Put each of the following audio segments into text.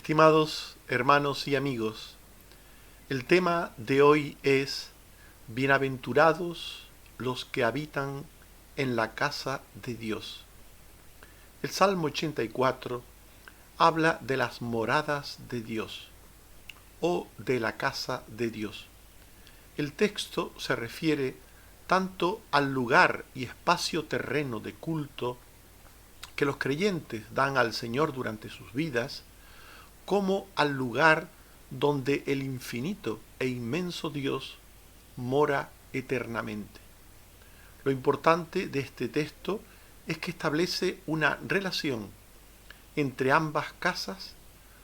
Estimados hermanos y amigos, el tema de hoy es Bienaventurados los que habitan en la casa de Dios. El Salmo 84 habla de las moradas de Dios o de la casa de Dios. El texto se refiere tanto al lugar y espacio terreno de culto que los creyentes dan al Señor durante sus vidas, como al lugar donde el infinito e inmenso Dios mora eternamente. Lo importante de este texto es que establece una relación entre ambas casas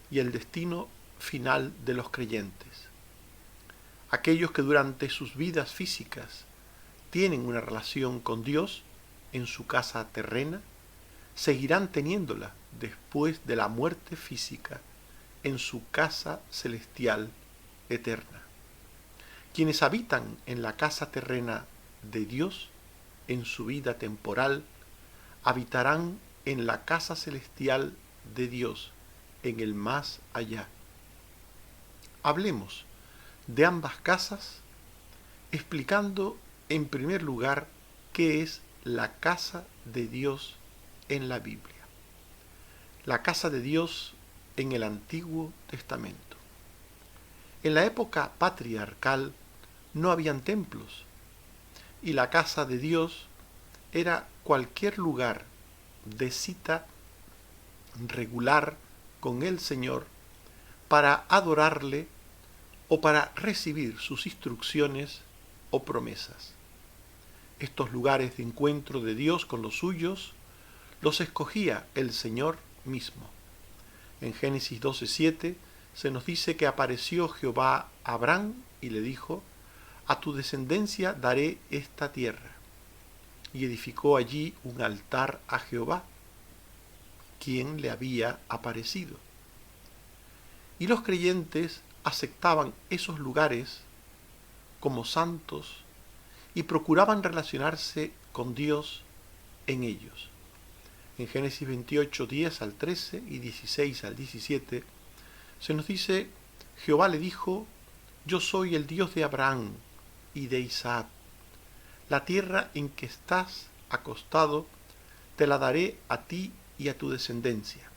y el destino final de los creyentes. Aquellos que durante sus vidas físicas tienen una relación con Dios en su casa terrena, seguirán teniéndola después de la muerte física en su casa celestial eterna. Quienes habitan en la casa terrena de Dios en su vida temporal, habitarán en la casa celestial de Dios en el más allá. Hablemos de ambas casas, explicando en primer lugar qué es la casa de Dios en la Biblia. La casa de Dios en el Antiguo Testamento. En la época patriarcal no habían templos y la casa de Dios era cualquier lugar de cita regular con el Señor para adorarle o para recibir sus instrucciones o promesas. Estos lugares de encuentro de Dios con los suyos los escogía el Señor mismo. En Génesis 12:7 se nos dice que apareció Jehová a Abraham y le dijo: a tu descendencia daré esta tierra. Y edificó allí un altar a Jehová, quien le había aparecido. Y los creyentes aceptaban esos lugares como santos y procuraban relacionarse con Dios en ellos. En Génesis 28, 10 al 13 y 16 al 17, se nos dice: Jehová le dijo: yo soy el Dios de Abraham y de Isaac. La tierra en que estás acostado te la daré a ti y a tu descendencia.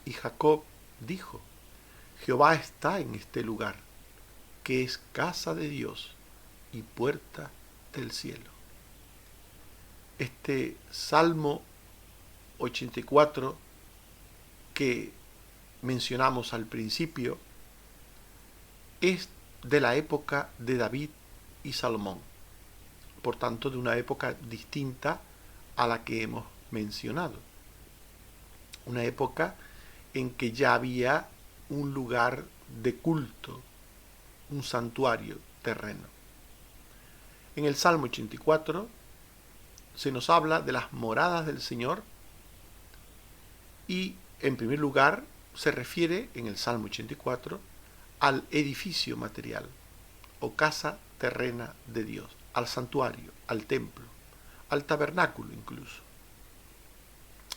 Y Jacob dijo: Jehová está en este lugar, que es casa de Dios y puerta del cielo. Este Salmo 84 que mencionamos al principio es de la época de David y Salomón, por tanto de una época distinta a la que hemos mencionado, una época en que ya había un lugar de culto, un santuario terreno. En el Salmo 84 se nos habla de las moradas del Señor y, en primer lugar, se refiere en el Salmo 84 al edificio material o casa terrena de Dios, al santuario, al templo, al tabernáculo incluso.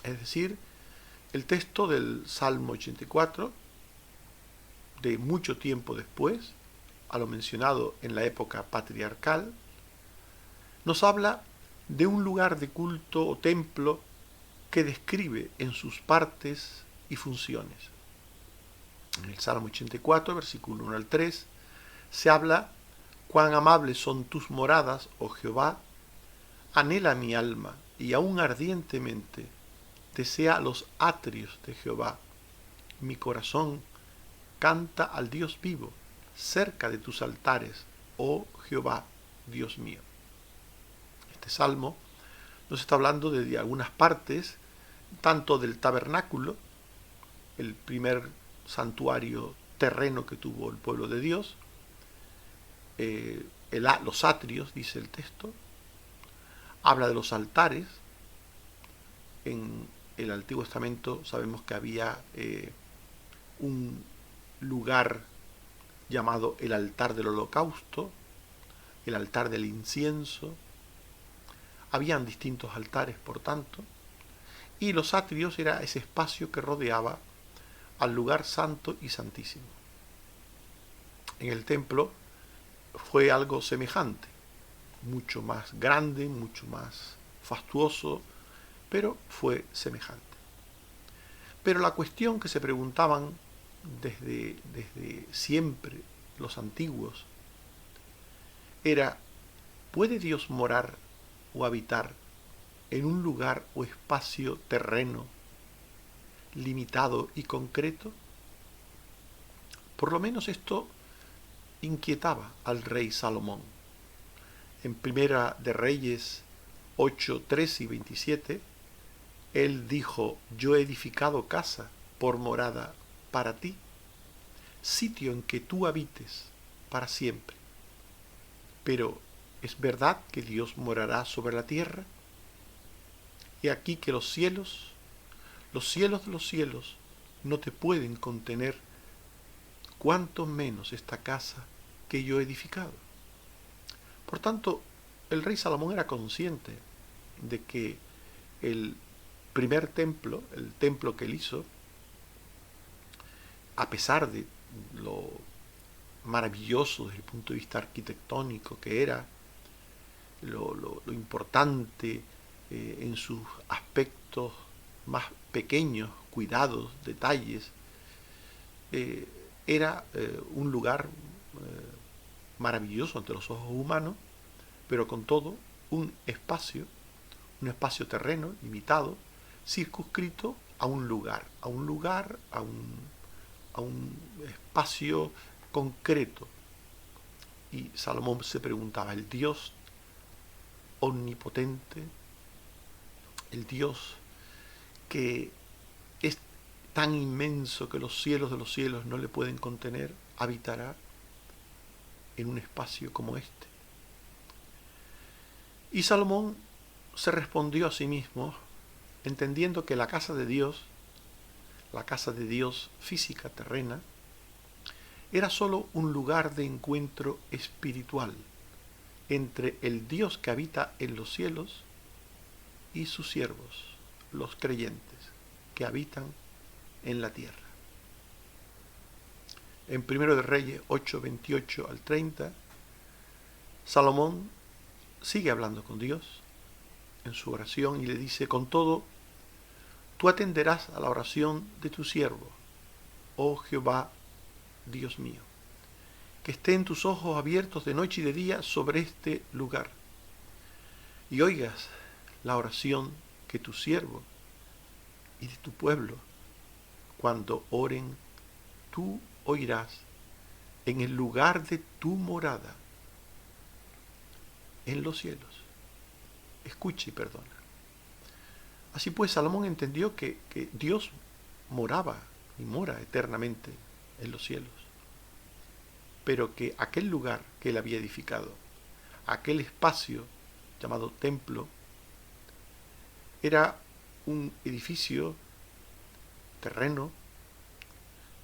Es decir, el texto del Salmo 84, de mucho tiempo después, a lo mencionado en la época patriarcal, nos habla de un lugar de culto o templo que describe en sus partes y funciones. En el Salmo 84, versículo 1 al 3, se habla: cuán amables son tus moradas, oh Jehová, anhela mi alma, y aún ardientemente desea los atrios de Jehová. Mi corazón canta al Dios vivo, cerca de tus altares, oh Jehová, Dios mío. Este salmo nos está hablando de algunas partes, tanto del tabernáculo, el primer santuario terreno que tuvo el pueblo de Dios, los atrios, dice el texto, habla de los altares. En el Antiguo Testamento sabemos que había un lugar llamado el altar del holocausto, el altar del incienso. Habían distintos altares, por tanto, y los atrios era ese espacio que rodeaba al lugar santo y santísimo. En el templo fue algo semejante, mucho más grande, mucho más fastuoso, pero fue semejante. Pero la cuestión que se preguntaban desde siempre los antiguos era, ¿puede Dios morar o habitar en un lugar o espacio terreno limitado y concreto? Por lo menos esto inquietaba al rey Salomón. En Primera de Reyes 8, 3 y 27, él dijo: yo he edificado casa por morada para ti, sitio en que tú habites para siempre. Pero, ¿es verdad que Dios morará sobre la tierra? He aquí que los cielos de los cielos, no te pueden contener, cuanto menos esta casa que yo he edificado. Por tanto, el rey Salomón era consciente de que el primer templo, el templo que él hizo, a pesar de lo maravilloso desde el punto de vista arquitectónico que era, lo importante en sus aspectos más pequeños, cuidados, detalles, era un lugar maravilloso ante los ojos humanos, pero con todo un espacio terreno limitado, circunscrito a un lugar, a un espacio concreto. Y Salomón se preguntaba, el Dios omnipotente, el Dios que es tan inmenso que los cielos de los cielos no le pueden contener, habitará en un espacio como este. Y Salomón se respondió a sí mismo, entendiendo que la casa de Dios física, terrena, era sólo un lugar de encuentro espiritual entre el Dios que habita en los cielos y sus siervos, los creyentes, que habitan en la tierra. En 1 de Reyes 8, 28 al 30, Salomón sigue hablando con Dios en su oración y le dice: con todo, tú atenderás a la oración de tu siervo, oh Jehová, Dios mío, que estén tus ojos abiertos de noche y de día sobre este lugar, y oigas la oración que tu siervo y de tu pueblo, cuando oren, tú oirás en el lugar de tu morada, en los cielos. Escucha y perdona. Así pues, Salomón entendió que Dios moraba y mora eternamente en los cielos, pero que aquel lugar que él había edificado, aquel espacio llamado templo, era un edificio terreno,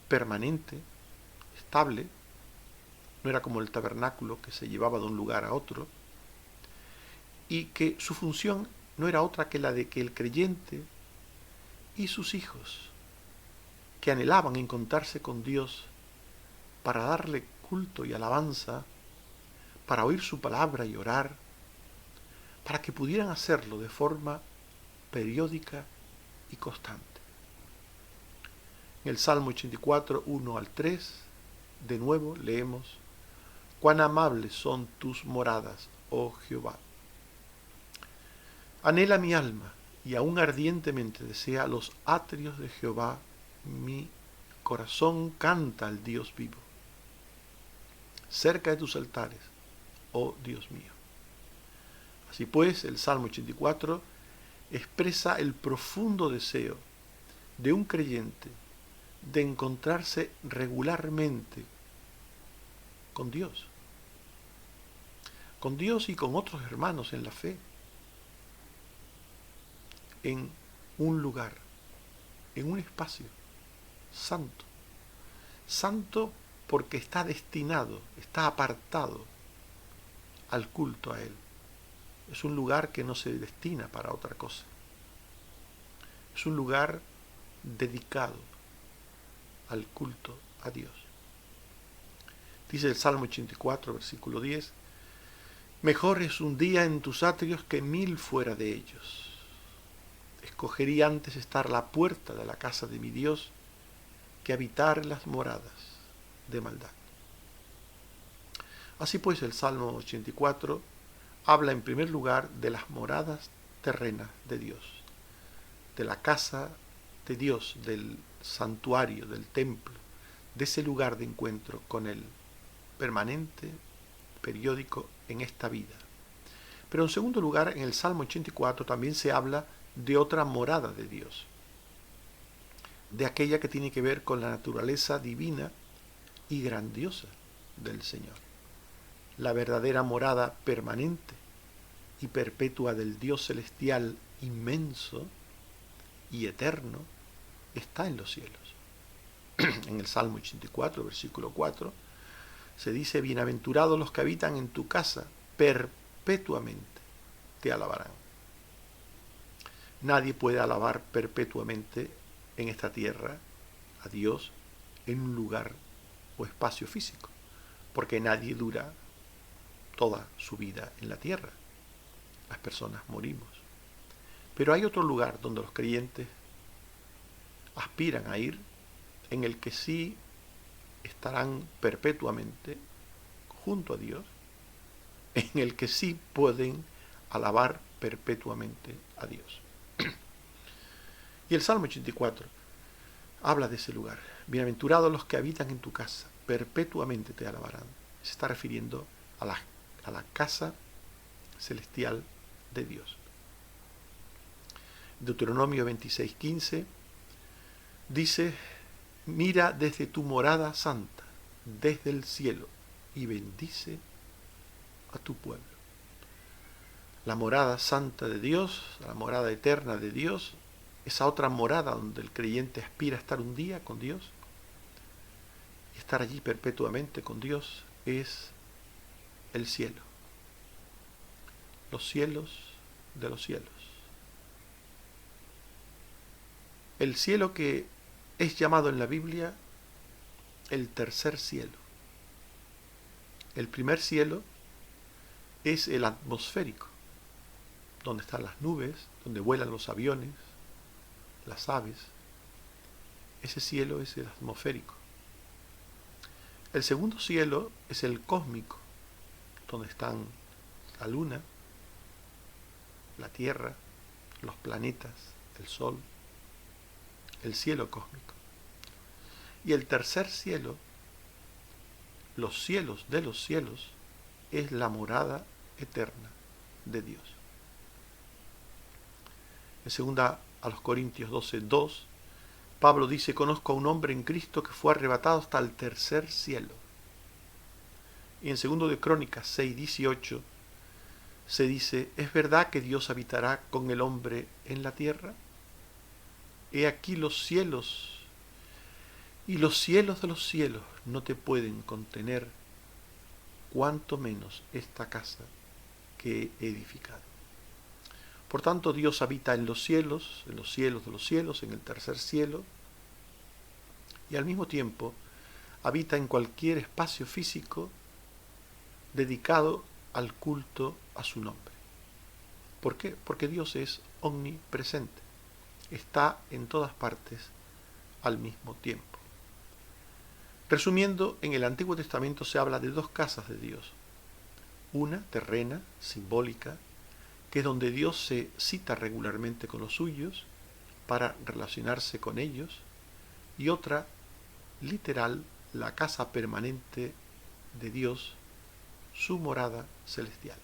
permanente, estable, no era como el tabernáculo que se llevaba de un lugar a otro, y que su función no era otra que la de que el creyente y sus hijos, que anhelaban encontrarse con Dios para darle culto y alabanza, para oír su palabra y orar, para que pudieran hacerlo de forma periódica y constante. En el Salmo 84, 1 al 3, de nuevo leemos: cuán amables son tus moradas, oh Jehová. Anhela mi alma, y aún ardientemente desea los atrios de Jehová. Mi corazón canta al Dios vivo, cerca de tus altares, oh Dios mío. Así pues, el Salmo 84 expresa el profundo deseo de un creyente de encontrarse regularmente con Dios y con otros hermanos en la fe, en un lugar, en un espacio santo. Santo porque está destinado, está apartado al culto a Él. Es un lugar que no se destina para otra cosa. Es un lugar dedicado al culto a Dios. Dice el Salmo 84, versículo 10, mejor es un día en tus atrios que 1000 fuera de ellos. Escogería antes estar a la puerta de la casa de mi Dios que habitar en las moradas de maldad. Así pues, el Salmo 84 habla en primer lugar de las moradas terrenas de Dios, de la casa de Dios, del santuario, del templo, de ese lugar de encuentro con Él, permanente, periódico en esta vida. Pero en segundo lugar, en el Salmo 84 también se habla de otra morada de Dios, de aquella que tiene que ver con la naturaleza divina y grandiosa del Señor. La verdadera morada permanente y perpetua del Dios celestial inmenso y eterno está en los cielos. En el Salmo 84, versículo 4, se dice, bienaventurados los que habitan en tu casa, perpetuamente te alabarán. Nadie puede alabar perpetuamente en esta tierra a Dios en un lugar o espacio físico, porque nadie dura toda su vida en la tierra. Las personas morimos. Pero hay otro lugar donde los creyentes aspiran a ir, en el que sí estarán perpetuamente junto a Dios, en el que sí pueden alabar perpetuamente a Dios. Y el Salmo 84 habla de ese lugar. Bienaventurados los que habitan en tu casa, perpetuamente te alabarán. Se está refiriendo a la casa celestial de Dios. Deuteronomio 26:15 dice, mira desde tu morada santa, desde el cielo, y bendice a tu pueblo. La morada santa de Dios, la morada eterna de Dios, esa otra morada donde el creyente aspira a estar un día con Dios y estar allí perpetuamente con Dios, es el cielo. Los cielos de los cielos. El cielo que es llamado en la Biblia el tercer cielo. El primer cielo es el atmosférico, donde están las nubes, donde vuelan los aviones, las aves. Ese cielo es el atmosférico. El segundo cielo es el cósmico, donde están la luna, la tierra, los planetas, el sol, el cielo cósmico. Y el tercer cielo, los cielos de los cielos, es la morada eterna de Dios. En 2 a los Corintios 12:2, Pablo dice, conozco a un hombre en Cristo que fue arrebatado hasta el tercer cielo. Y en 2 de Crónicas 6:18 se dice, ¿es verdad que Dios habitará con el hombre en la tierra? He aquí los cielos, y los cielos de los cielos no te pueden contener, cuanto menos esta casa que he edificado. Por tanto, Dios habita en los cielos de los cielos, en el tercer cielo, y al mismo tiempo habita en cualquier espacio físico dedicado al culto a su nombre. ¿Por qué? Porque Dios es omnipresente, está en todas partes al mismo tiempo. Resumiendo, en el Antiguo Testamento se habla de dos casas de Dios. Una terrena, simbólica, que es donde Dios se cita regularmente con los suyos para relacionarse con ellos, y otra, literal, la casa permanente de Dios, su morada celestial.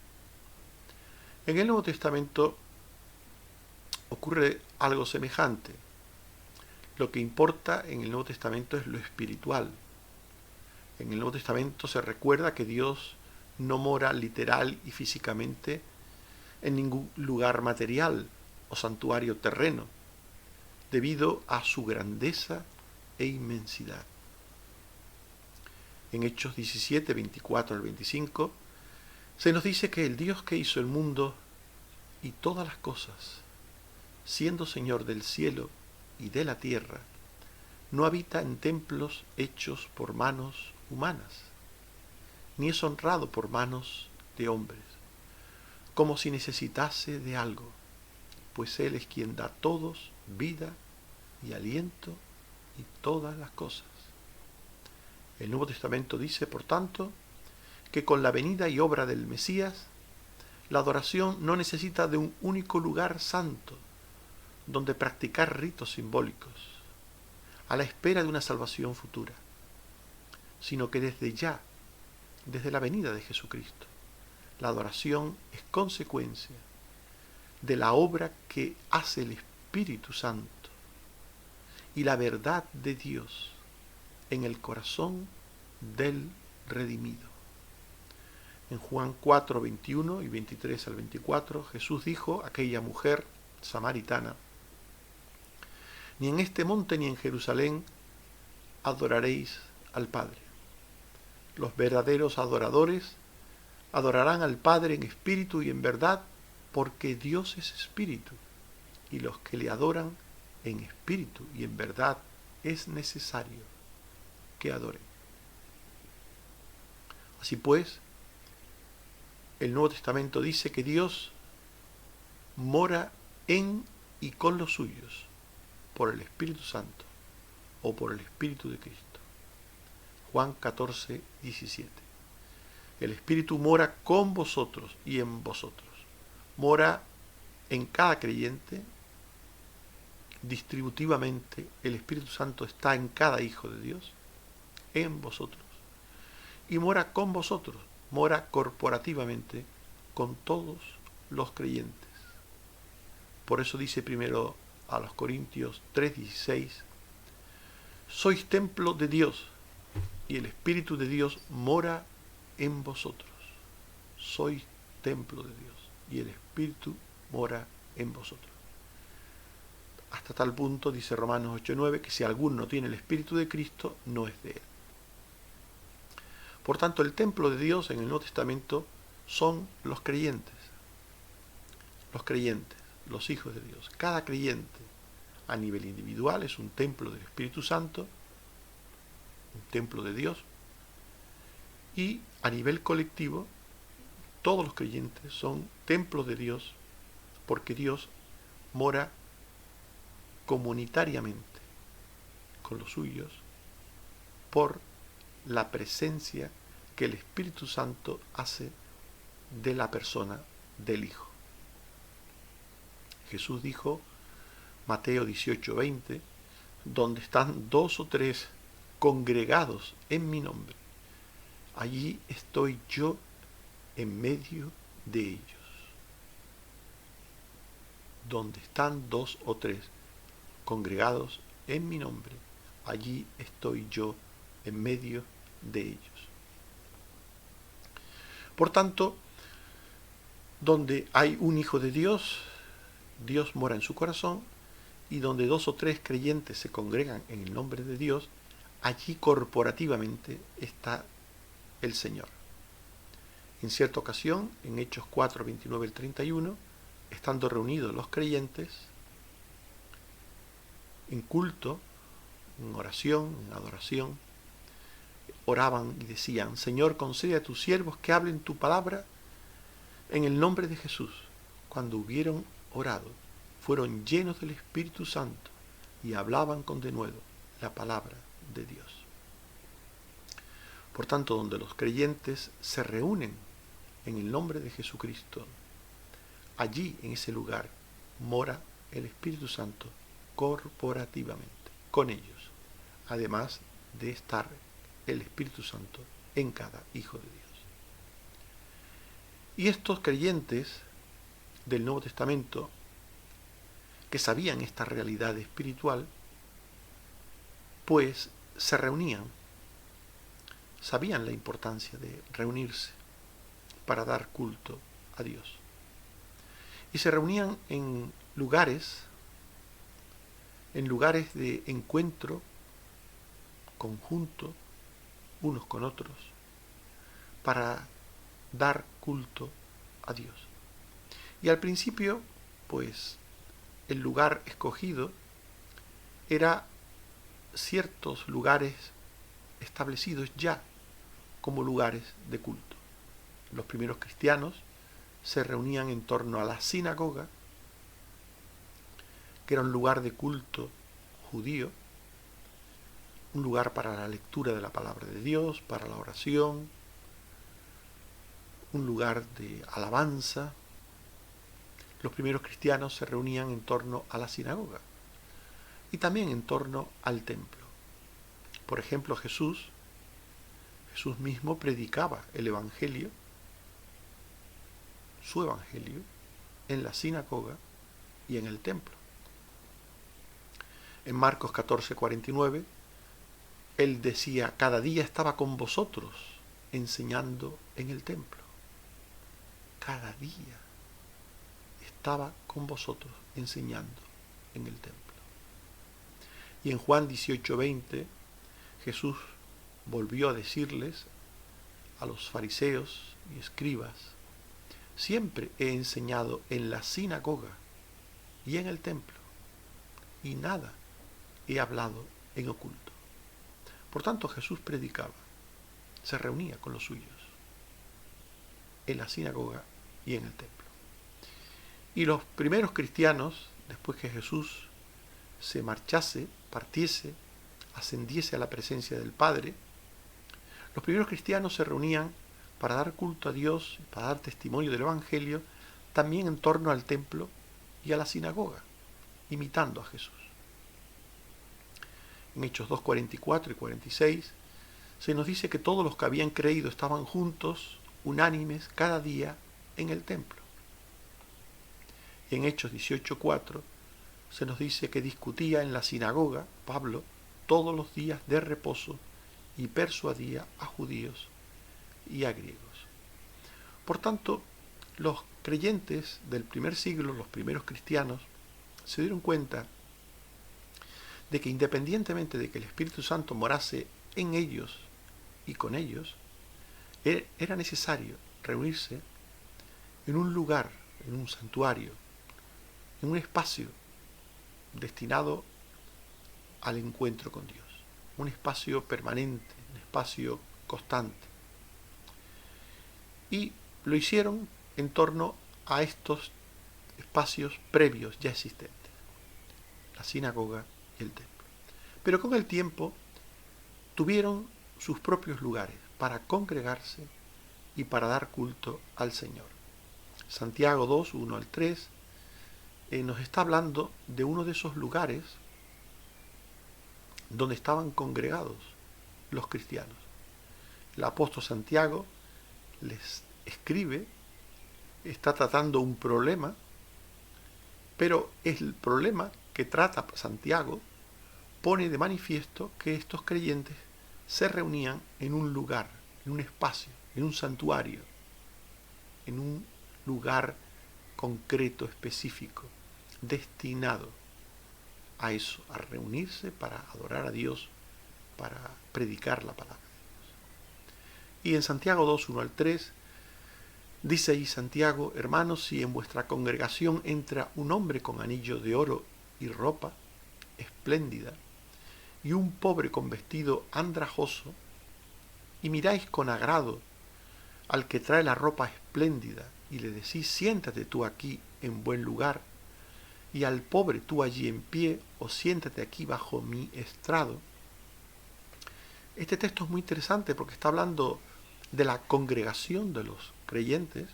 En el Nuevo Testamento ocurre algo semejante. Lo que importa en el Nuevo Testamento es lo espiritual. En el Nuevo Testamento se recuerda que Dios no mora literal y físicamente en ningún lugar material o santuario terreno, debido a su grandeza e inmensidad. En Hechos 17, 24 al 25, se nos dice que el Dios que hizo el mundo y todas las cosas, siendo Señor del cielo y de la tierra, no habita en templos hechos por manos humanas, ni es honrado por manos de hombres, como si necesitase de algo, pues Él es quien da a todos vida y aliento y todas las cosas. El Nuevo Testamento dice, por tanto, que con la venida y obra del Mesías, la adoración no necesita de un único lugar santo donde practicar ritos simbólicos, a la espera de una salvación futura, sino que desde ya, desde la venida de Jesucristo, la adoración es consecuencia de la obra que hace el Espíritu Santo y la verdad de Dios en el corazón del redimido. En Juan 4, 21 y 23 al 24, Jesús dijo a aquella mujer samaritana: ni en este monte ni en Jerusalén adoraréis al Padre. Los verdaderos adoradores adorarán al Padre en espíritu y en verdad, porque Dios es espíritu, y los que le adoran en espíritu y en verdad es necesario que adoren. Así pues, el Nuevo Testamento dice que Dios mora en y con los suyos por el Espíritu Santo o por el Espíritu de Cristo. Juan 14, 17. El Espíritu mora con vosotros y en vosotros. Mora en cada creyente. Distributivamente, el Espíritu Santo está en cada hijo de Dios, en vosotros. Y mora con vosotros, mora corporativamente con todos los creyentes. Por eso dice primero a los Corintios 3:16, sois templo de Dios y el Espíritu de Dios mora en vosotros. Sois templo de Dios y el Espíritu mora en vosotros. Hasta tal punto, dice Romanos 8:9, que si alguno no tiene el Espíritu de Cristo, no es de él. Por tanto, el templo de Dios en el Nuevo Testamento son los creyentes, los hijos de Dios. Cada creyente a nivel individual es un templo del Espíritu Santo, un templo de Dios, y a nivel colectivo todos los creyentes son templos de Dios, porque Dios mora comunitariamente con los suyos por la presencia que el Espíritu Santo hace de la persona del Hijo. Jesús dijo, Mateo 18:20, donde están 2 o 3 congregados en mi nombre, allí estoy yo en medio de ellos. Donde están 2 o 3 congregados en mi nombre, allí estoy yo en medio de ellos. Por tanto, donde hay un hijo de Dios, Dios mora en su corazón, y donde 2 o 3 creyentes se congregan en el nombre de Dios, allí corporativamente está el Señor. En cierta ocasión, en Hechos 4, 29 al 31, estando reunidos los creyentes, en culto, en oración, en adoración, oraban y decían, Señor, concede a tus siervos que hablen tu palabra en el nombre de Jesús. Cuando hubieron orado, fueron llenos del Espíritu Santo y hablaban con denuedo la palabra de Dios. Por tanto, donde los creyentes se reúnen en el nombre de Jesucristo, allí en ese lugar mora el Espíritu Santo corporativamente con ellos, además de estar el Espíritu Santo en cada hijo de Dios. Y estos creyentes del Nuevo Testamento, que sabían esta realidad espiritual, pues se reunían, sabían la importancia de reunirse para dar culto a Dios. Y se reunían en lugares de encuentro conjunto unos con otros para dar culto a Dios. Y al principio, pues, el lugar escogido era ciertos lugares establecidos ya como lugares de culto. Los primeros cristianos se reunían en torno a la sinagoga, que era un lugar de culto judío, un lugar para la lectura de la palabra de Dios, para la oración, un lugar de alabanza. Los primeros cristianos se reunían en torno a la sinagoga y también en torno al templo. Por ejemplo, Jesús mismo predicaba el Evangelio, su Evangelio, en la sinagoga y en el templo. En Marcos 14:49, él decía: cada día estaba con vosotros enseñando en el templo. Cada día estaba con vosotros enseñando en el templo. Y en Juan 18:20, Jesús volvió a decirles a los fariseos y escribas: siempre he enseñado en la sinagoga y en el templo, y nada he hablado en oculto. Por tanto, Jesús predicaba, se reunía con los suyos en la sinagoga y en el templo. Y los primeros cristianos, después que Jesús se marchase, partiese, ascendiese a la presencia del Padre, los primeros cristianos se reunían para dar culto a Dios, para dar testimonio del Evangelio, también en torno al templo y a la sinagoga, imitando a Jesús. En Hechos 2:44 y 46 se nos dice que todos los que habían creído estaban juntos, unánimes, cada día en el templo. Y en Hechos 18:4 se nos dice que discutía en la sinagoga, Pablo, todos los días de reposo y persuadía a judíos y a griegos. Por tanto, los creyentes del primer siglo, los primeros cristianos, se dieron cuenta de que independientemente de que el Espíritu Santo morase en ellos y con ellos, era necesario reunirse en un lugar, en un santuario, en un espacio destinado al encuentro con Dios, un espacio permanente, un espacio constante. Y lo hicieron en torno a estos espacios previos ya existentes, la sinagoga y el templo. Pero con el tiempo tuvieron sus propios lugares para congregarse y para dar culto al Señor. Santiago 2, 1 al 3, nos está hablando de uno de esos lugares donde estaban congregados los cristianos. El apóstol Santiago les escribe, está tratando un problema, pero el problema que trata Santiago pone de manifiesto que estos creyentes se reunían en un lugar, en un espacio, en un santuario, en un lugar concreto, específico, destinado a eso, a reunirse para adorar a Dios, para predicar la palabra de Dios. Y en Santiago 2, 1 al 3, dice ahí Santiago: hermanos, si en vuestra congregación entra un hombre con anillo de oro y ropa espléndida, y un pobre con vestido andrajoso, y miráis con agrado al que trae la ropa espléndida, y le decís: siéntate tú aquí en buen lugar, y al pobre tú allí en pie, o siéntate aquí bajo mi estrado. Este texto es muy interesante porque está hablando de la congregación de los creyentes,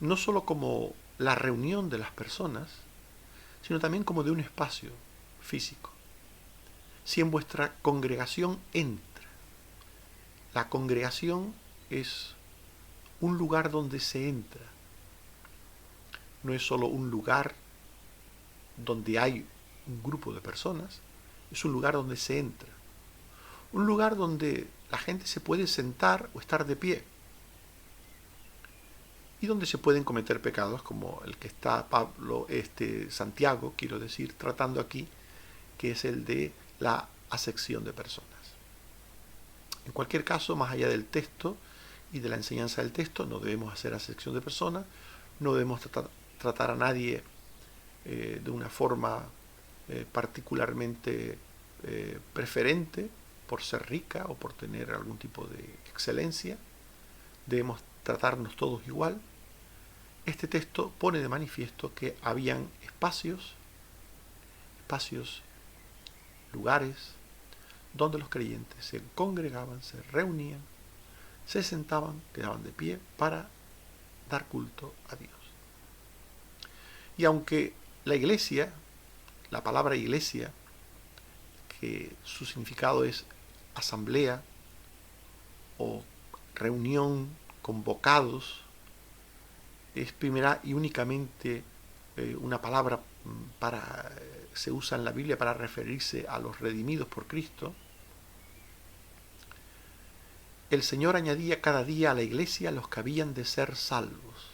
no solo como la reunión de las personas, sino también como de un espacio físico. Si en vuestra congregación entra, la congregación es un lugar donde se entra, no es solo un lugar donde hay un grupo de personas, es un lugar donde se entra, un lugar donde la gente se puede sentar o estar de pie, y donde se pueden cometer pecados como el que está Santiago, quiero decir, tratando aquí, que es el de la acepción de personas. En cualquier caso, más allá del texto y de la enseñanza del texto, no debemos hacer acepción de personas, no debemos tratar a nadie de una forma particularmente preferente por ser rica o por tener algún tipo de excelencia. Debemos tratarnos todos igual. Este texto pone de manifiesto que habían espacios, lugares, donde los creyentes se congregaban, se reunían, se sentaban, quedaban de pie para dar culto a Dios. Y aunque la iglesia, la palabra iglesia, que su significado es asamblea o reunión, convocados, es primera y únicamente una palabra se usa en la Biblia para referirse a los redimidos por Cristo. El Señor añadía cada día a la iglesia los que habían de ser salvos.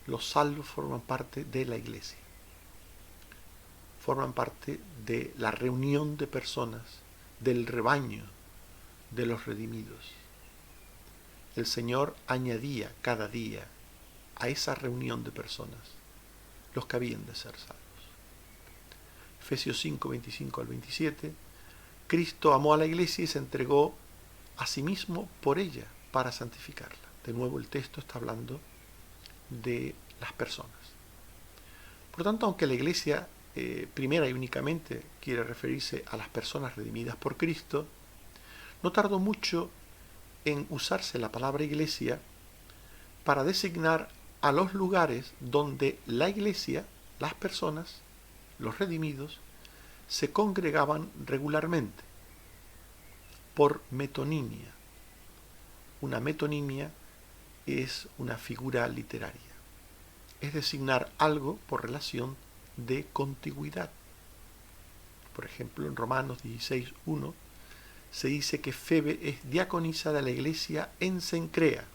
Los salvos forman parte de la iglesia. Forman parte de la reunión de personas, del rebaño de los redimidos. El Señor añadía cada día a esa reunión de personas los que habían de ser salvos. Efesios 5, 25 al 27, Cristo amó a la iglesia y se entregó a sí mismo por ella para santificarla. De nuevo el texto está hablando de las personas. Por lo tanto, aunque la iglesia primera y únicamente quiere referirse a las personas redimidas por Cristo, no tardó mucho en usarse la palabra iglesia para designar a los lugares donde la iglesia, las personas, los redimidos, se congregaban regularmente por metonimia. Una metonimia es una figura literaria. Es designar algo por relación de contigüidad. Por ejemplo, en Romanos 16:1 se dice que Febe es diaconisa de la iglesia en Cencrea.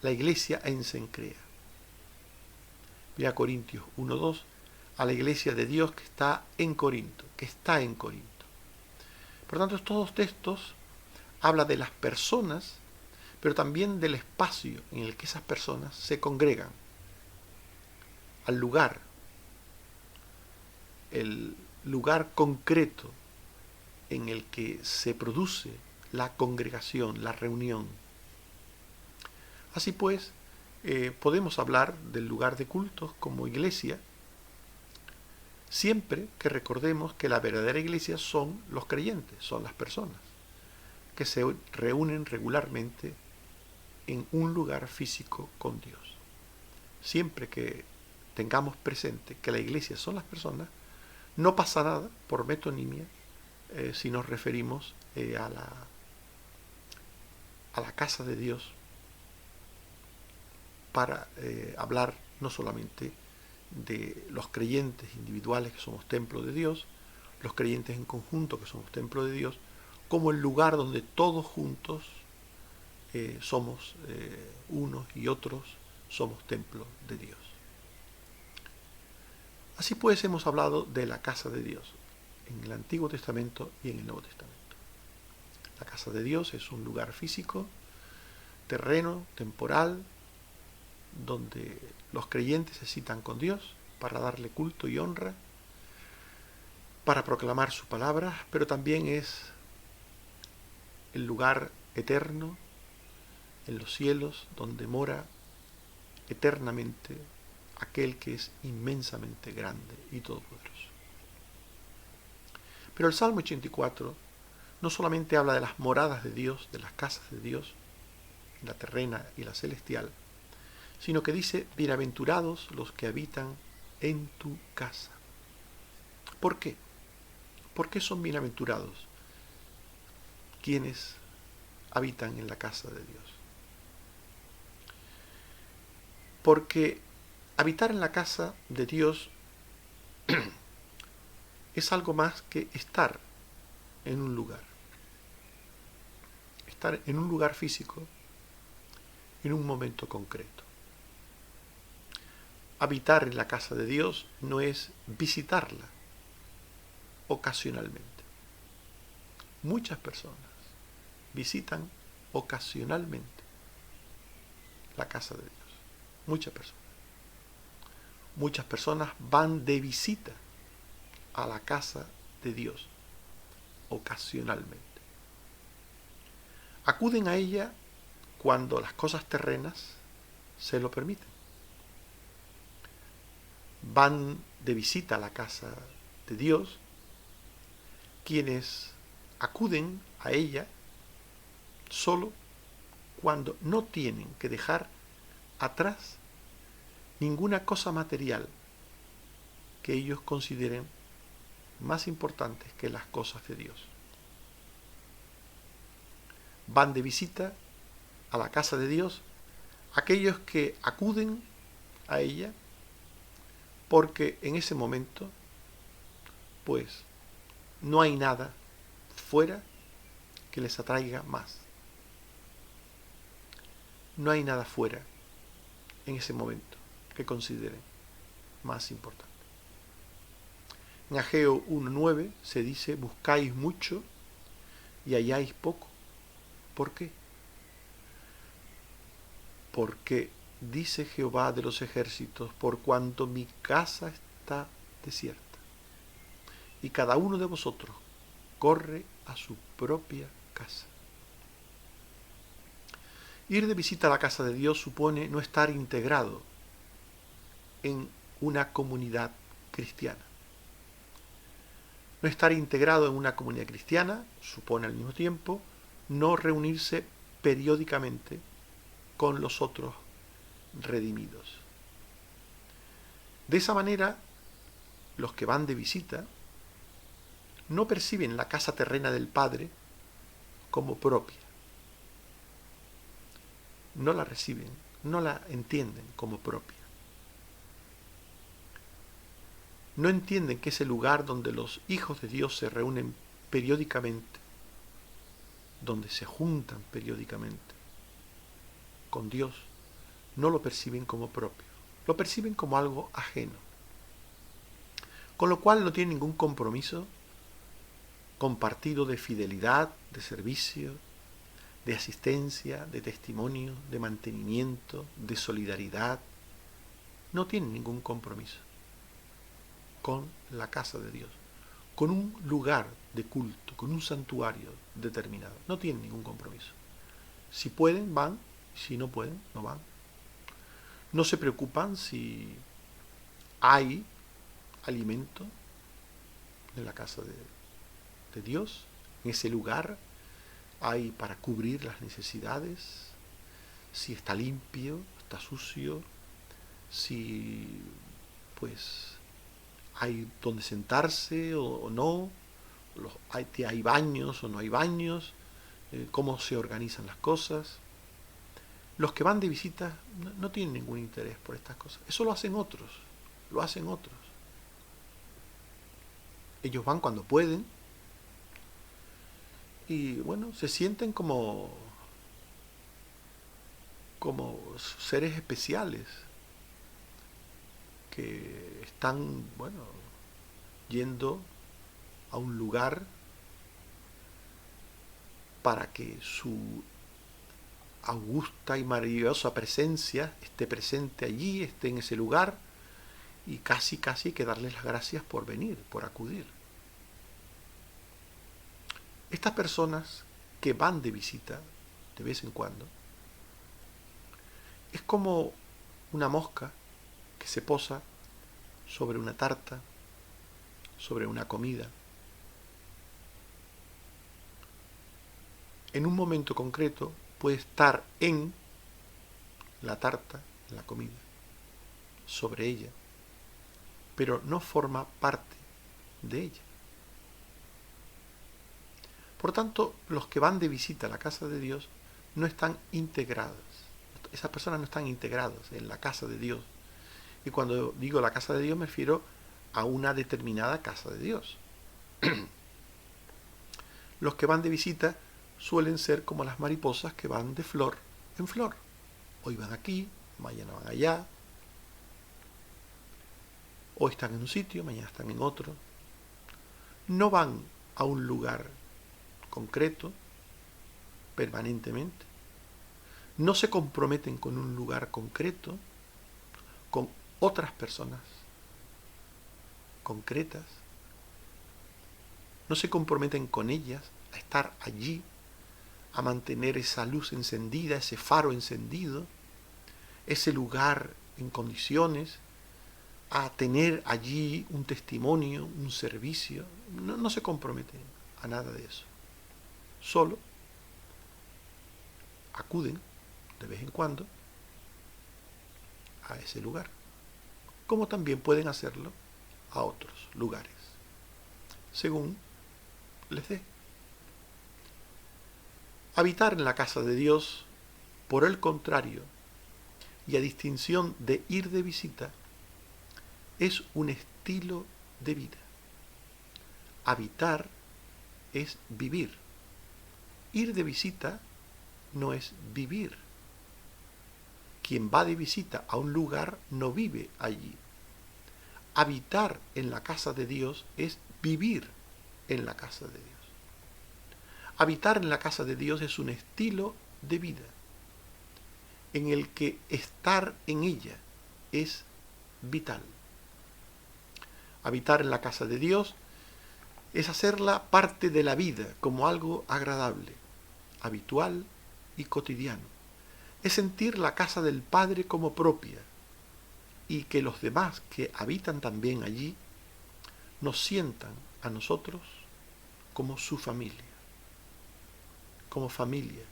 La iglesia en Cencrea. Mira Corintios 1:2, a la iglesia de Dios que está en Corinto, Por tanto, estos dos textos hablan de las personas, pero también del espacio en el que esas personas se congregan, al lugar, el lugar concreto en el que se produce la congregación, la reunión. Así pues, podemos hablar del lugar de cultos como iglesia, siempre que recordemos que la verdadera iglesia son los creyentes, son las personas, que se reúnen regularmente en un lugar físico con Dios. Siempre que tengamos presente que la iglesia son las personas, no pasa nada por metonimia si nos referimos a la casa de Dios para hablar no solamente de los creyentes individuales que somos templo de Dios, los creyentes en conjunto que somos templo de Dios, como el lugar donde todos juntos somos unos y otros somos templo de Dios. Así pues hemos hablado de la casa de Dios en el Antiguo Testamento y en el Nuevo Testamento. La casa de Dios es un lugar físico, terreno, temporal, donde los creyentes se citan con Dios para darle culto y honra, para proclamar su palabra, pero también es el lugar eterno en los cielos donde mora eternamente aquel que es inmensamente grande y todopoderoso. Pero el Salmo 84 no solamente habla de las moradas de Dios, de las casas de Dios, la terrena y la celestial, sino que dice, bienaventurados los que habitan en tu casa. ¿Por qué? ¿Por qué son bienaventurados quienes habitan en la casa de Dios? Porque habitar en la casa de Dios es algo más que estar en un lugar. Estar en un lugar físico en un momento concreto. Habitar en la casa de Dios no es visitarla ocasionalmente. Muchas personas visitan ocasionalmente la casa de Dios. Muchas personas. Muchas personas van de visita a la casa de Dios ocasionalmente. Acuden a ella cuando las cosas terrenas se lo permiten. Van de visita a la casa de Dios quienes acuden a ella solo cuando no tienen que dejar atrás ninguna cosa material que ellos consideren más importantes que las cosas de Dios. Van de visita a la casa de Dios aquellos que acuden a ella porque en ese momento pues no hay nada fuera que les atraiga más. No hay nada fuera en ese momento que consideren más importante. En Ageo 1:9 se dice: buscáis mucho y halláis poco. ¿Por qué? Porque dice Jehová de los ejércitos: por cuanto mi casa está desierta y cada uno de vosotros corre a su propia casa. Ir de visita a la casa de Dios supone no estar integrado en una comunidad cristiana. No estar integrado en una comunidad cristiana supone al mismo tiempo no reunirse periódicamente con los otros redimidos. De esa manera, los que van de visita no perciben la casa terrena del Padre como propia. No la reciben, no la entienden como propia. No entienden que ese lugar donde los hijos de Dios se reúnen periódicamente, donde se juntan periódicamente con Dios, no lo perciben como propio, lo perciben como algo ajeno. Con lo cual no tienen ningún compromiso compartido de fidelidad, de servicio, de asistencia, de testimonio, de mantenimiento, de solidaridad. No tienen ningún compromiso con la casa de Dios, con un lugar de culto, con un santuario determinado. No tienen ningún compromiso. Si pueden, van. Si no pueden, no van. No se preocupan si hay alimento en la casa de Dios, en ese lugar hay para cubrir las necesidades, si está limpio, está sucio, si pues hay donde sentarse o no, hay baños o no hay baños, cómo se organizan las cosas. Los que van de visita no tienen ningún interés por estas cosas. Eso lo hacen otros, lo hacen otros. Ellos van cuando pueden y bueno, se sienten como seres especiales que están, bueno, yendo a un lugar para que su augusta y maravillosa presencia esté presente allí, esté en ese lugar, y casi hay que darles las gracias por venir, por acudir. Estas personas que van de visita de vez en cuando, es como una mosca que se posa sobre una tarta, sobre una comida. En un momento concreto puede estar en la tarta, en la comida, sobre ella, pero no forma parte de ella. Por tanto, los que van de visita a la casa de Dios no están integrados. Esas personas no están integradas en la casa de Dios. Y cuando digo la casa de Dios me refiero a una determinada casa de Dios. Los que van de visita suelen ser como las mariposas que van de flor en flor. Hoy van aquí, mañana van allá. Hoy están en un sitio, mañana están en otro. No van a un lugar concreto permanentemente. No se comprometen con un lugar concreto, con otras personas concretas. no se comprometen con ellas a estar allí, a mantener esa luz encendida, ese faro encendido, ese lugar en condiciones, a tener allí un testimonio, un servicio. No se comprometen a nada de eso. Solo acuden de vez en cuando a ese lugar, como también pueden hacerlo a otros lugares, según les dé. Habitar en la casa de Dios, por el contrario, y a distinción de ir de visita, es un estilo de vida. Habitar es vivir. Ir de visita no es vivir. Quien va de visita a un lugar no vive allí. Habitar en la casa de Dios es vivir en la casa de Dios. Habitar en la casa de Dios es un estilo de vida en el que estar en ella es vital. Habitar en la casa de Dios es hacerla parte de la vida como algo agradable, habitual y cotidiano. Es sentir la casa del Padre como propia y que los demás que habitan también allí nos sientan a nosotros como su familia, como familia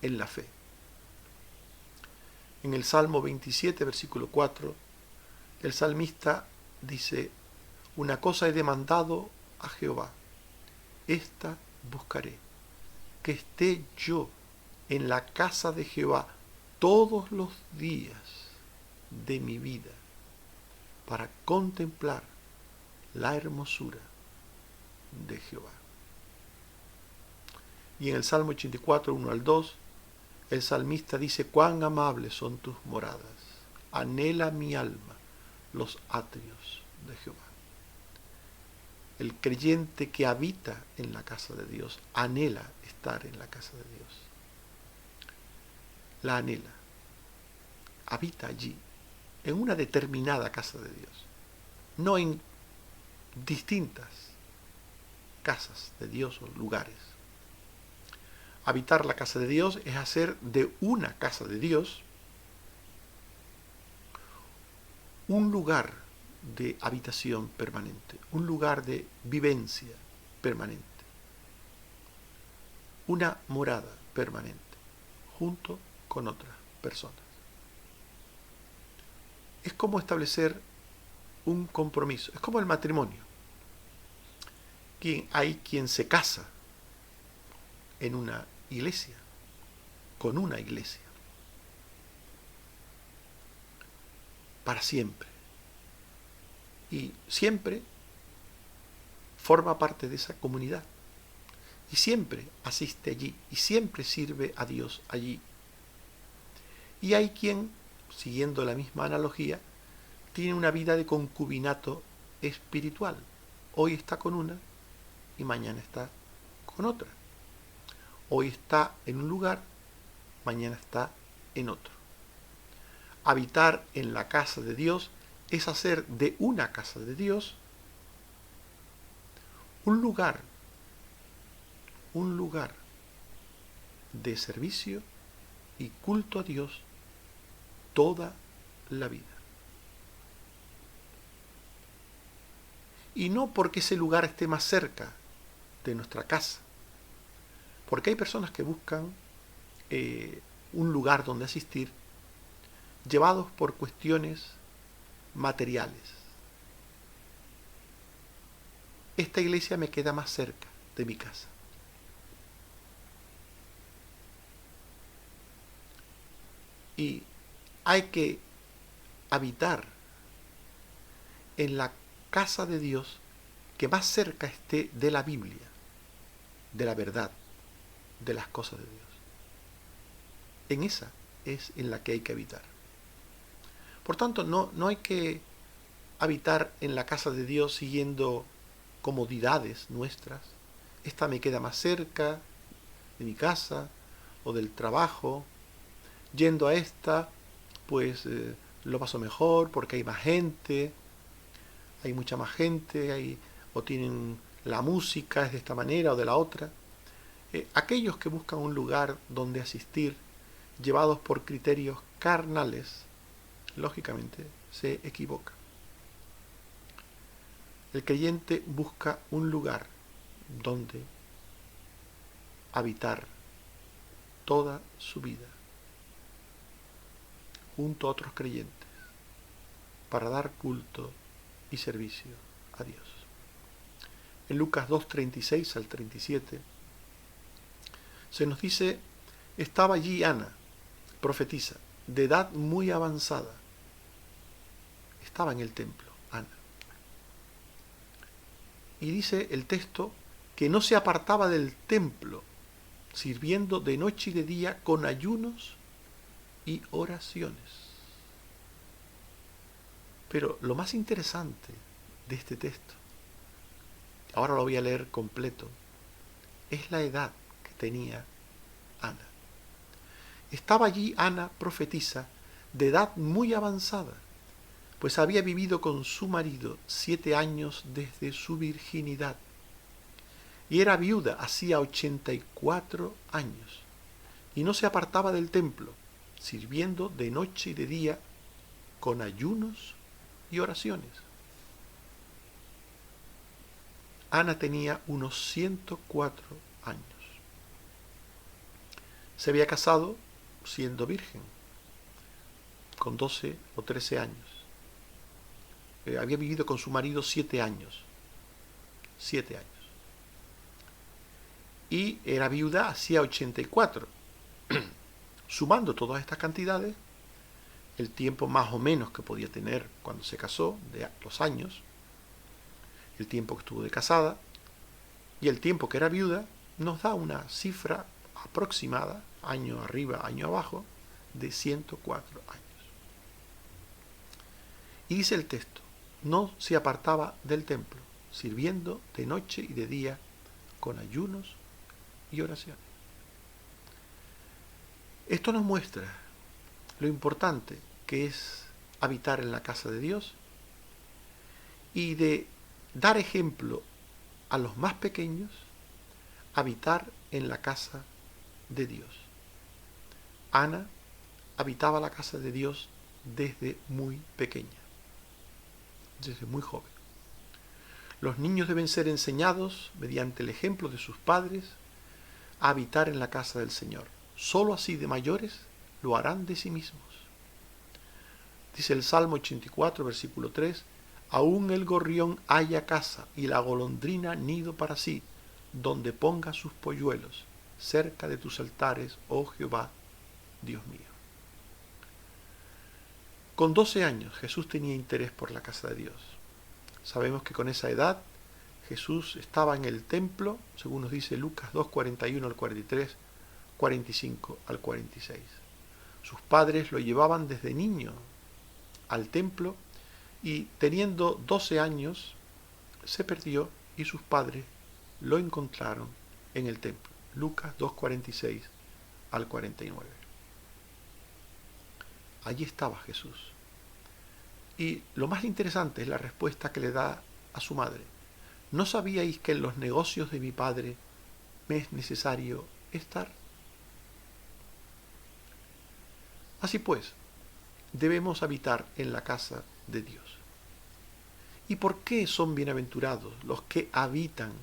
en la fe. En el Salmo 27, versículo 4, el salmista dice: una cosa he demandado a Jehová, esta buscaré, que esté yo en la casa de Jehová todos los días de mi vida, para contemplar la hermosura de Jehová. Y en el Salmo 84, 1 al 2, el salmista dice: cuán amables son tus moradas, anhela mi alma los atrios de Jehová. El creyente que habita en la casa de Dios anhela estar en la casa de Dios. La anhela. Habita allí, en una determinada casa de Dios, no en distintas casas de Dios o lugares. Habitar la casa de Dios es hacer de una casa de Dios un lugar de habitación permanente, un lugar de vivencia permanente, una morada permanente, junto con otras personas. Es como establecer un compromiso, es como el matrimonio. Hay quien se casa en una iglesia, con una iglesia, para siempre. Y siempre forma parte de esa comunidad. Y siempre asiste allí. Y siempre sirve a Dios allí. Y hay quien, siguiendo la misma analogía, tiene una vida de concubinato espiritual. Hoy está con una y mañana está con otra. Hoy está en un lugar, mañana está en otro. Habitar en la casa de Dios es hacer de una casa de Dios un lugar de servicio y culto a Dios toda la vida. Y no porque ese lugar esté más cerca de nuestra casa, porque hay personas que buscan un lugar donde asistir llevados por cuestiones materiales. Esta iglesia me queda más cerca de mi casa. Y hay que habitar en la casa de Dios que más cerca esté de la Biblia, de la verdad, de las cosas de Dios. En esa es en la que hay que habitar. Por tanto, no hay que habitar en la casa de Dios siguiendo comodidades nuestras. Esta me queda más cerca de mi casa o del trabajo. Yendo a esta, pues lo paso mejor porque hay más gente, hay mucha más gente, o tienen la música es de esta manera o de la otra. Aquellos que buscan un lugar donde asistir, llevados por criterios carnales, lógicamente se equivocan. El creyente busca un lugar donde habitar toda su vida, junto a otros creyentes, para dar culto y servicio a Dios. En Lucas 2:36 al 37 se nos dice: estaba allí Ana, profetisa, de edad muy avanzada. Estaba en el templo, Ana. Y dice el texto que no se apartaba del templo, sirviendo de noche y de día con ayunos y oraciones. Pero lo más interesante de este texto, ahora lo voy a leer completo, es la edad que tenía Ana. Estaba allí Ana, profetisa, de edad muy avanzada, pues había vivido con su marido 7 años desde su virginidad, y era viuda hacía 84 años, y no se apartaba del templo, sirviendo de noche y de día con ayunos y oraciones. Ana tenía unos 104 años. Se había casado siendo virgen, con 12 o 13 años. Había vivido con su marido 7 años. 7 años. Y era viuda hacía 84. Sumando todas estas cantidades, el tiempo más o menos que podía tener cuando se casó, de los años, el tiempo que estuvo de casada y el tiempo que era viuda, nos da una cifra aproximada, año arriba, año abajo, de 104 años. Y dice el texto: no se apartaba del templo, sirviendo de noche y de día con ayunos y oraciones. Esto nos muestra lo importante que es habitar en la casa de Dios y de dar ejemplo a los más pequeños, habitar en la casa de Dios. Ana habitaba la casa de Dios desde muy pequeña, desde muy joven. Los niños deben ser enseñados, mediante el ejemplo de sus padres, a habitar en la casa del Señor. Solo así de mayores lo harán de sí mismos. Dice el Salmo 84, versículo 3, aún el gorrión halla casa y la golondrina nido para sí, donde ponga sus polluelos, cerca de tus altares, oh Jehová, Dios mío. Con 12 años Jesús tenía interés por la casa de Dios. Sabemos que con esa edad Jesús estaba en el templo, según nos dice Lucas 2, 41 al 43, 45 al 46. Sus padres lo llevaban desde niño al templo y teniendo 12 años se perdió y sus padres lo encontraron en el templo. Lucas 2, 46 al 49. Allí estaba Jesús. Y lo más interesante es la respuesta que le da a su madre. ¿No sabíais que en los negocios de mi padre me es necesario estar? Así pues, debemos habitar en la casa de Dios. ¿Y por qué son bienaventurados los que habitan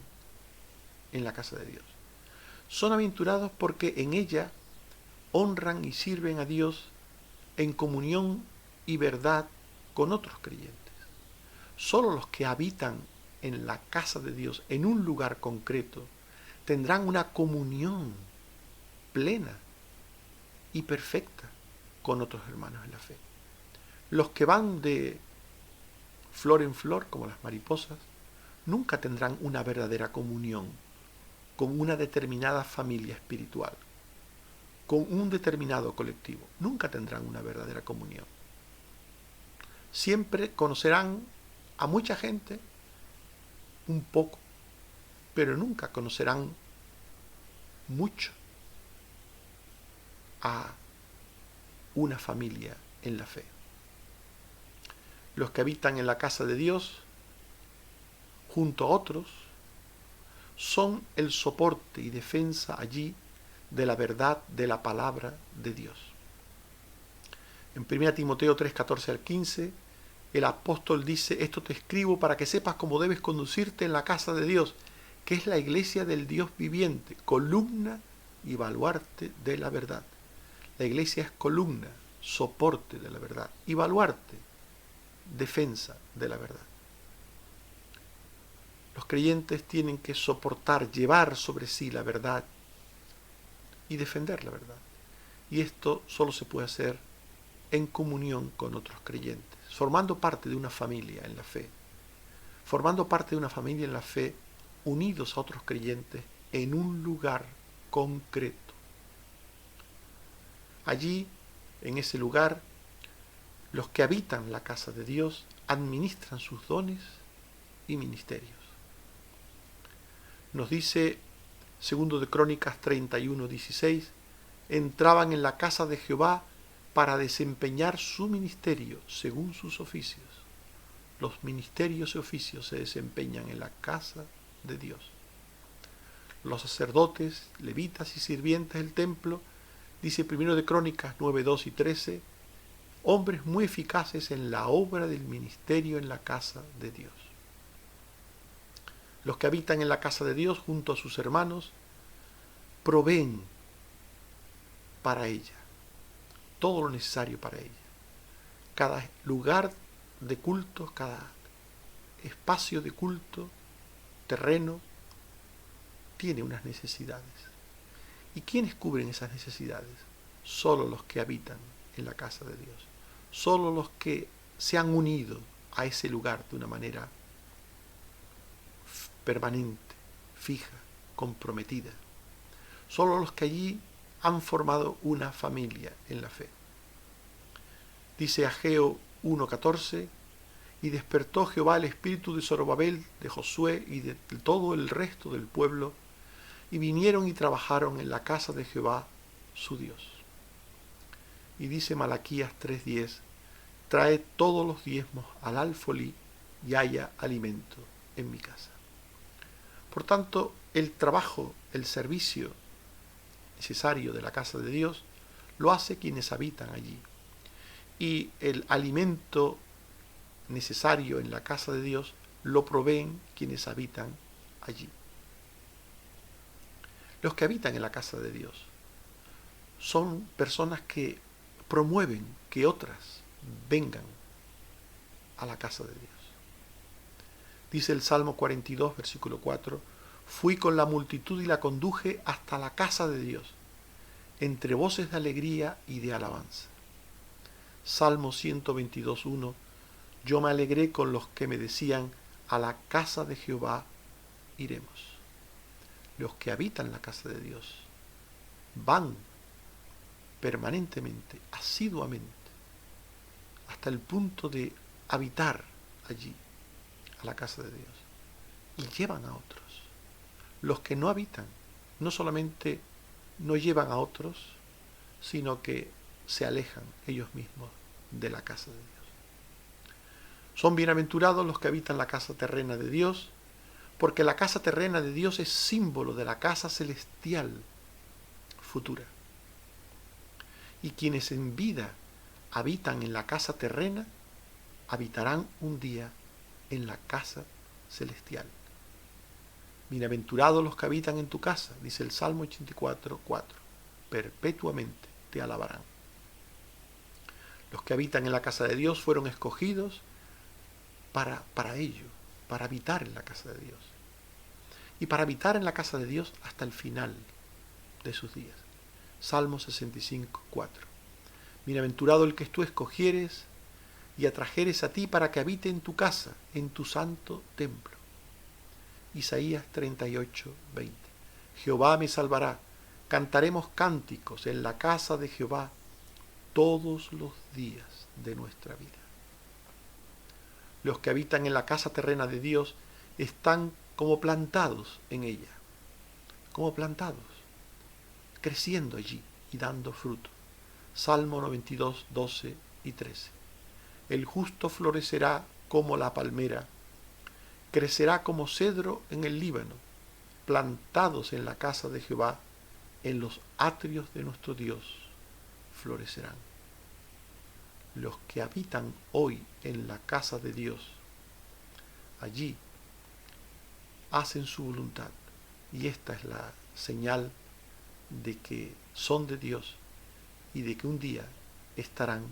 en la casa de Dios? Son aventurados porque en ella honran y sirven a Dios en comunión y verdad con otros creyentes. Solo los que habitan en la casa de Dios, en un lugar concreto, tendrán una comunión plena y perfecta con otros hermanos en la fe. Los que van de flor en flor, como las mariposas, nunca tendrán una verdadera comunión con una determinada familia espiritual, con un determinado colectivo. Nunca tendrán una verdadera comunión. Siempre conocerán a mucha gente un poco, pero nunca conocerán mucho a una familia en la fe. Los que habitan en la casa de Dios, junto a otros, son el soporte y defensa allí de la verdad de la palabra de Dios. En 1 Timoteo 3, 14 al 15, el apóstol dice: esto te escribo para que sepas cómo debes conducirte en la casa de Dios, que es la iglesia del Dios viviente, columna y baluarte de la verdad. La iglesia es columna, soporte de la verdad, y baluarte, defensa de la verdad. Los creyentes tienen que soportar, llevar sobre sí la verdad y defender la verdad. Y esto solo se puede hacer en comunión con otros creyentes, formando parte de una familia en la fe, formando parte de una familia en la fe, unidos a otros creyentes en un lugar concreto. Allí, en ese lugar, los que habitan la casa de Dios administran sus dones y ministerios. Nos dice 2 de Crónicas 31:16, entraban en la casa de Jehová para desempeñar su ministerio según sus oficios. Los ministerios y oficios se desempeñan en la casa de Dios. Los sacerdotes, levitas y sirvientes del templo, dice 1 de Crónicas 9:2 y 13, hombres muy eficaces en la obra del ministerio en la casa de Dios. Los que habitan en la casa de Dios junto a sus hermanos proveen para ella todo lo necesario para ella. Cada lugar de culto, cada espacio de culto, terreno, tiene unas necesidades. ¿Y quiénes cubren esas necesidades? Solo los que habitan en la casa de Dios. Solo los que se han unido a ese lugar de una manera permanente, fija, comprometida. Solo los que allí han formado una familia en la fe. Dice Ageo 1:14, y despertó Jehová el espíritu de Zorobabel, de Josué y de todo el resto del pueblo, y vinieron y trabajaron en la casa de Jehová su Dios. Y dice Malaquías 3:10, trae todos los diezmos al alfolí y haya alimento en mi casa. Por tanto, el trabajo, el servicio necesario de la casa de Dios lo hace quienes habitan allí. Y el alimento necesario en la casa de Dios lo proveen quienes habitan allí. Los que habitan en la casa de Dios son personas que promueven que otras vengan a la casa de Dios. Dice el Salmo 42, versículo 4, fui con la multitud y la conduje hasta la casa de Dios, entre voces de alegría y de alabanza. Salmo 122, 1, yo me alegré con los que me decían, a la casa de Jehová iremos. Los que habitan la casa de Dios van permanentemente, asiduamente, hasta el punto de habitar allí, a la casa de Dios, y llevan a otros. Los que no habitan, no solamente no llevan a otros, sino que se alejan ellos mismos de la casa de Dios. Son bienaventurados los que habitan la casa terrena de Dios, porque la casa terrena de Dios es símbolo de la casa celestial futura. Y quienes en vida habitan en la casa terrena, habitarán un día en la casa celestial. Bienaventurados los que habitan en tu casa, dice el Salmo 84, 4. Perpetuamente te alabarán. Los que habitan en la casa de Dios fueron escogidos para ello, para habitar en la casa de Dios. Y para habitar en la casa de Dios hasta el final de sus días. Salmo 65, 4. Bienaventurado el que tú escogieres y atrajeres a ti para que habite en tu casa, en tu santo templo. Isaías 38, 20. Jehová me salvará, cantaremos cánticos en la casa de Jehová todos los días de nuestra vida. Los que habitan en la casa terrena de Dios están como plantados en ella, como plantados, creciendo allí y dando fruto. Salmo 92, 12 y 13. El justo florecerá como la palmera, crecerá como cedro en el Líbano, plantados en la casa de Jehová, en los atrios de nuestro Dios, florecerán. Los que habitan hoy en la casa de Dios, allí hacen su voluntad. Y esta es la señal de que son de Dios y de que un día estarán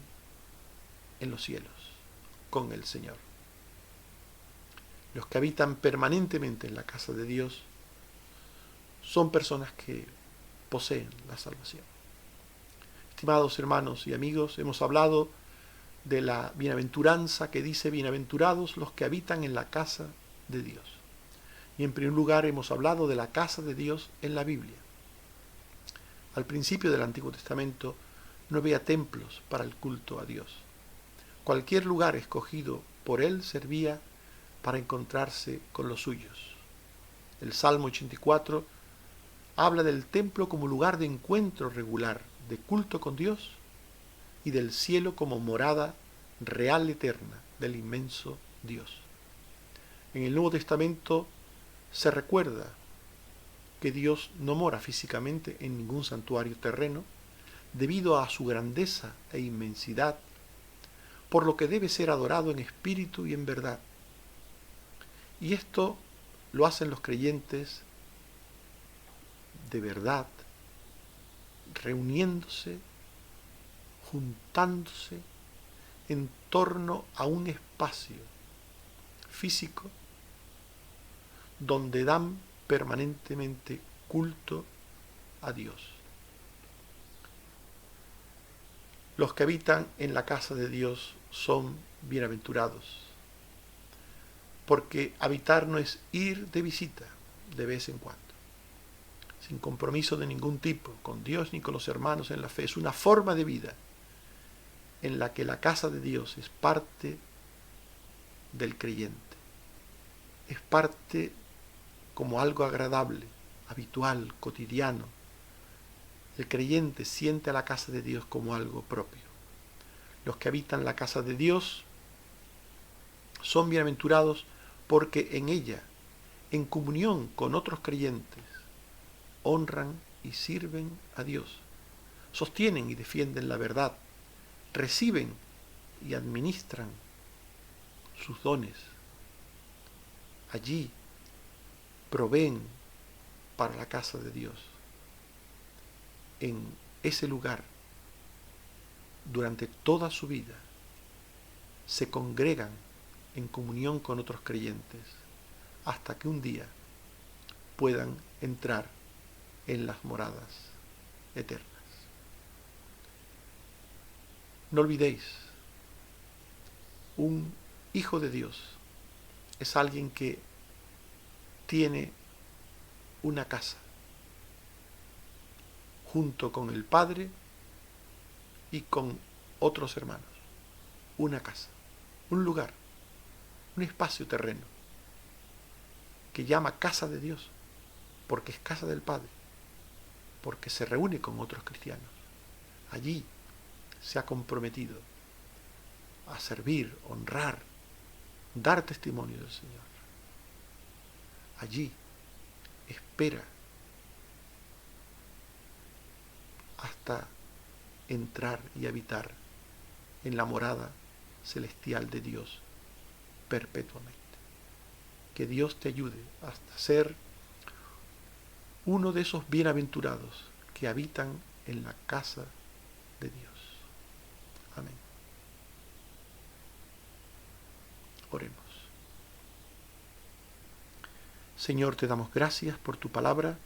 en los cielos con el Señor. Los que habitan permanentemente en la casa de Dios son personas que poseen la salvación. Estimados hermanos y amigos, hemos hablado de la bienaventuranza que dice: bienaventurados los que habitan en la casa de Dios. Y en primer lugar hemos hablado de la casa de Dios en la Biblia. Al principio del Antiguo Testamento no había templos para el culto a Dios. Cualquier lugar escogido por él servía para encontrarse con los suyos. El Salmo 84 habla del templo como lugar de encuentro regular, de culto con Dios, y del cielo como morada real eterna del inmenso Dios. En el Nuevo Testamento se recuerda que Dios no mora físicamente en ningún santuario terreno, debido a su grandeza e inmensidad, por lo que debe ser adorado en espíritu y en verdad. Y esto lo hacen los creyentes de verdad, reuniéndose, juntándose en torno a un espacio físico donde dan permanentemente culto a Dios. Los que habitan en la casa de Dios son bienaventurados, porque habitar no es ir de visita de vez en cuando, sin compromiso de ningún tipo con Dios ni con los hermanos en la fe. Es una forma de vida en la que la casa de Dios es parte del creyente, es parte como algo agradable, habitual, cotidiano. El creyente siente a la casa de Dios como algo propio. Los que habitan la casa de Dios son bienaventurados porque en ella, en comunión con otros creyentes, honran y sirven a Dios, sostienen y defienden la verdad, reciben y administran sus dones. Allí proveen para la casa de Dios. En ese lugar, durante toda su vida, se congregan en comunión con otros creyentes hasta que un día puedan entrar en las moradas eternas. No olvidéis, un hijo de Dios es alguien que tiene una casa junto con el Padre y con otros hermanos. Una casa, un lugar, un espacio terreno que llama casa de Dios, porque es casa del Padre, porque se reúne con otros cristianos. Allí se ha comprometido a servir, honrar, dar testimonio del Señor. Allí espera hasta entrar y habitar en la morada celestial de Dios perpetuamente. Que Dios te ayude hasta ser uno de esos bienaventurados que habitan en la casa de Dios. Amén. Oremos. Señor, te damos gracias por tu palabra.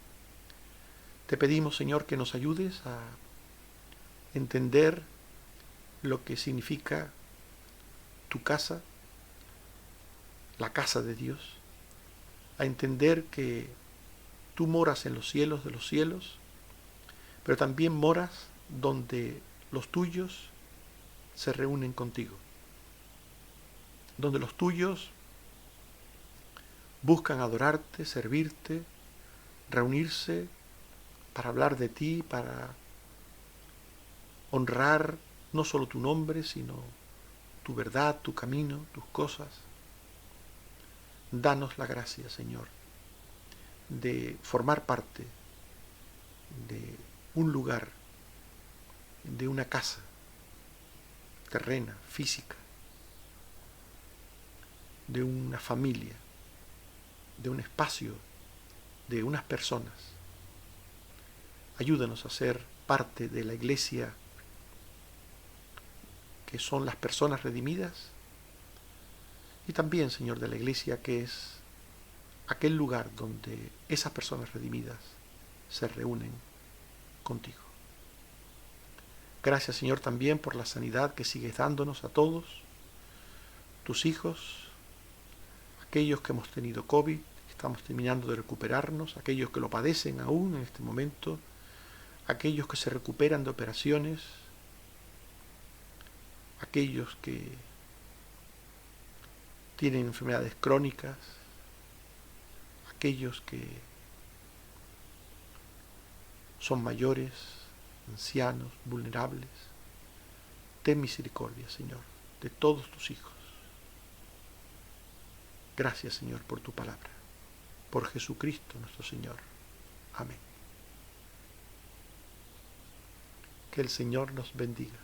Te pedimos, Señor, que nos ayudes a entender lo que significa tu casa, la casa de Dios, a entender que tú moras en los cielos de los cielos, pero también moras donde los tuyos se reúnen contigo, donde los tuyos buscan adorarte, servirte, reunirse para hablar de ti, para honrar no solo tu nombre, sino tu verdad, tu camino, tus cosas. Danos la gracia, Señor, de formar parte de un lugar, de una casa terrena, física, de una familia, de un espacio, de unas personas. Ayúdanos a ser parte de la iglesia que son las personas redimidas y también, Señor, de la iglesia que es aquel lugar donde esas personas redimidas se reúnen contigo. Gracias, Señor, también por la sanidad que sigues dándonos a todos, tus hijos, aquellos que hemos tenido COVID, estamos terminando de recuperarnos, aquellos que lo padecen aún en este momento, aquellos que se recuperan de operaciones, aquellos que tienen enfermedades crónicas, aquellos que son mayores, ancianos, vulnerables. Ten misericordia, Señor, de todos tus hijos. Gracias, Señor, por tu palabra. Por Jesucristo nuestro Señor. Amén. Que el Señor nos bendiga.